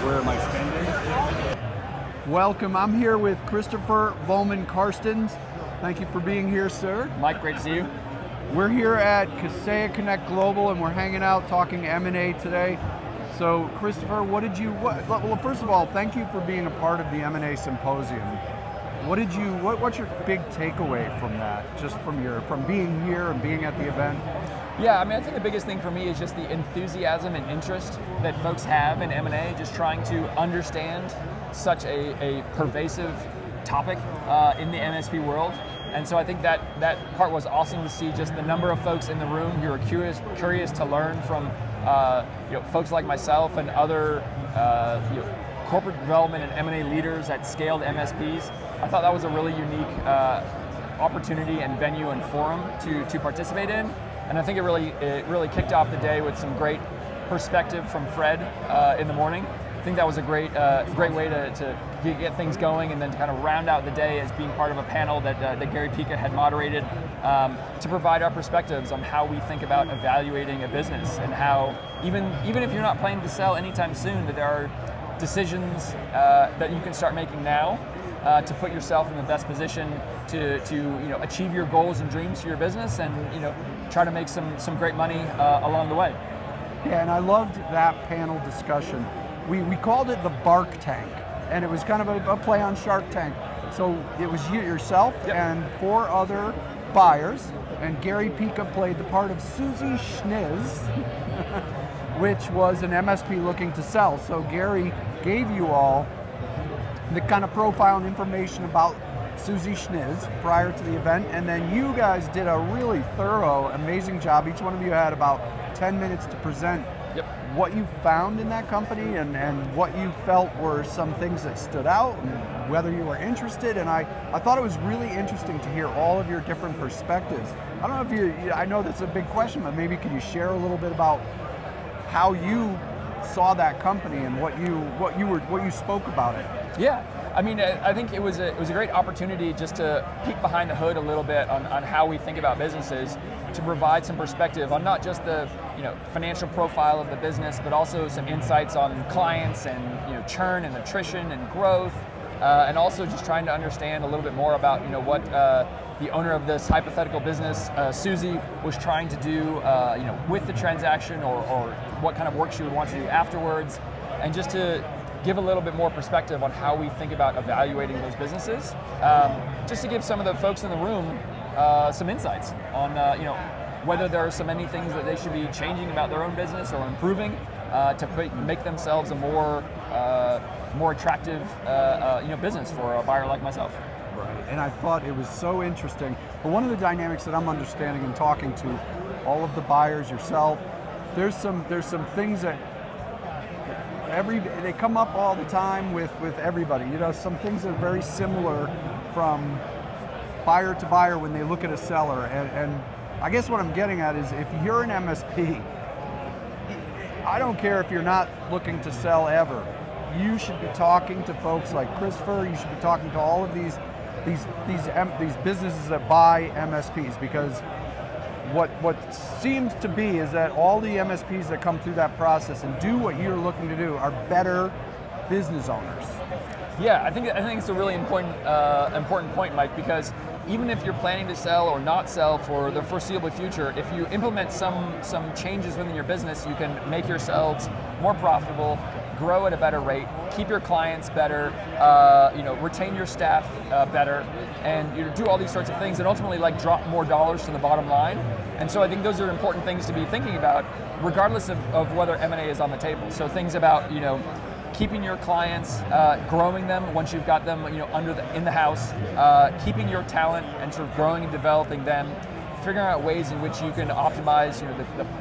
where am I spending? Welcome, I'm here with Christopher Vollmond-Carstens. Thank you for being here, sir. Mike, great to see you. We're here at Kaseya Connect Global and we're hanging out talking M&A today. So Christopher, well, first of all, thank you for being a part of the M&A Symposium. What's your big takeaway from that, just from being here and being at the event? Yeah, I mean, I think the biggest thing for me is just the enthusiasm and interest that folks have in M&A, just trying to understand such a pervasive topic in the MSP world. And so I think that part was awesome to see, just the number of folks in the room who are curious to learn from folks like myself and other corporate development and M&A leaders at scaled MSPs. I thought that was a really unique opportunity and venue and forum to participate in. And I think it really kicked off the day with some great perspective from Fred in the morning. I think that was a great way to get things going, and then to kind of round out the day as being part of a panel that Gary Pica had moderated to provide our perspectives on how we think about evaluating a business, and how even if you're not planning to sell anytime soon, that there are decisions that you can start making now to put yourself in the best position to achieve your goals and dreams for your business, and try to make some great money along the way. Yeah, and I loved that panel discussion. We called it the Bark Tank, and it was kind of a play on Shark Tank. So it was yourself and 4 other buyers, and Gary Pica played the part of Susie Schniz, which was an MSP looking to sell. So Gary gave you all the kind of profile and information about Susie Schniz prior to the event, and then you guys did a really thorough, amazing job. Each one of you had about 10 minutes to present what you found in that company and what you felt were some things that stood out, and whether you were interested. And I thought it was really interesting to hear all of your different perspectives. I don't know if I know that's a big question, but maybe could you share a little bit about how you saw that company and what you spoke about it? Yeah, I mean, I think it was a great opportunity just to peek behind the hood a little bit on how we think about businesses, to provide some perspective on not just the financial profile of the business, but also some insights on clients and churn and attrition and growth, and also just trying to understand a little bit more about what the owner of this hypothetical business, Susie, was trying to do with the transaction, or what kind of work she would want to do afterwards, and just to give a little bit more perspective on how we think about evaluating those businesses, just to give some of the folks in the room some insights on whether there are so many things that they should be changing about their own business or improving to make themselves a more attractive business for a buyer like myself. Right, and I thought it was so interesting. But one of the dynamics that I'm understanding and talking to all of the buyers, yourself, there's some things that they come up all the time with everybody. Some things that are very similar from buyer to buyer when they look at a seller. And I guess what I'm getting at is, if you're an MSP, I don't care if you're not looking to sell ever, you should be talking to folks like Christopher. You should be talking to all of these businesses that buy MSPs, because what seems to be is that all the MSPs that come through that process and do what you're looking to do are better business owners. Yeah, I think it's a really important point, Mike, because even if you're planning to sell or not sell for the foreseeable future, if you implement some changes within your business, you can make yourselves more profitable, grow at a better rate, keep your clients better, retain your staff better, and do all these sorts of things, and ultimately drop more dollars to the bottom line. And so I think those are important things to be thinking about, regardless of whether M&A is on the table. So things about keeping your clients, growing them once you've got them in the house, keeping your talent and sort of growing and developing them, figuring out ways in which you can optimize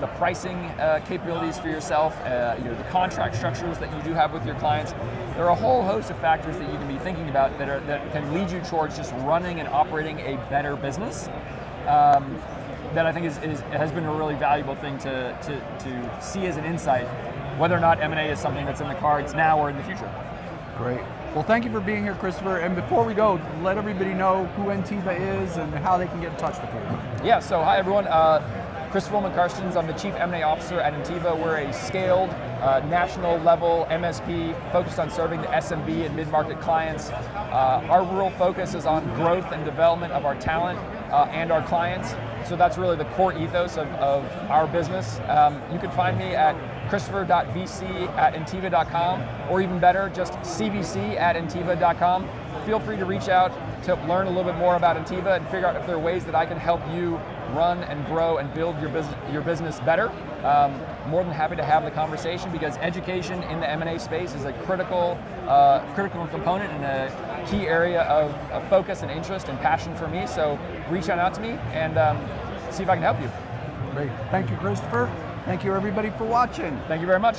the pricing capabilities for yourself, the contract structures that you do have with your clients. There are a whole host of factors that you can be thinking about that can lead you towards just running and operating a better business. That I think has been a really valuable thing to see as an insight, whether or not M&A is something that's in the cards now or in the future. Great. Well, thank you for being here, Christopher. And before we go, let everybody know who Ntiva is and how they can get in touch with you. Yeah, so hi everyone. Christopher Vollmond-Carstens. I'm the Chief M&A Officer at Ntiva. We're a scaled, national level MSP focused on serving the SMB and mid-market clients. Our real focus is on growth and development of our talent and our clients. So that's really the core ethos of our business. You can find me at christopher.vc@ntiva.com, or even better, just cvc@ntiva.com. Feel free to reach out to learn a little bit more about Ntiva and figure out if there are ways that I can help you run and grow and build your business better. More than happy to have the conversation, because education in the M&A space is a critical component and a key area of focus and interest and passion for me. So reach out to me and see if I can help you. Great. Thank you, Christopher. Thank you, everybody, for watching. Thank you very much.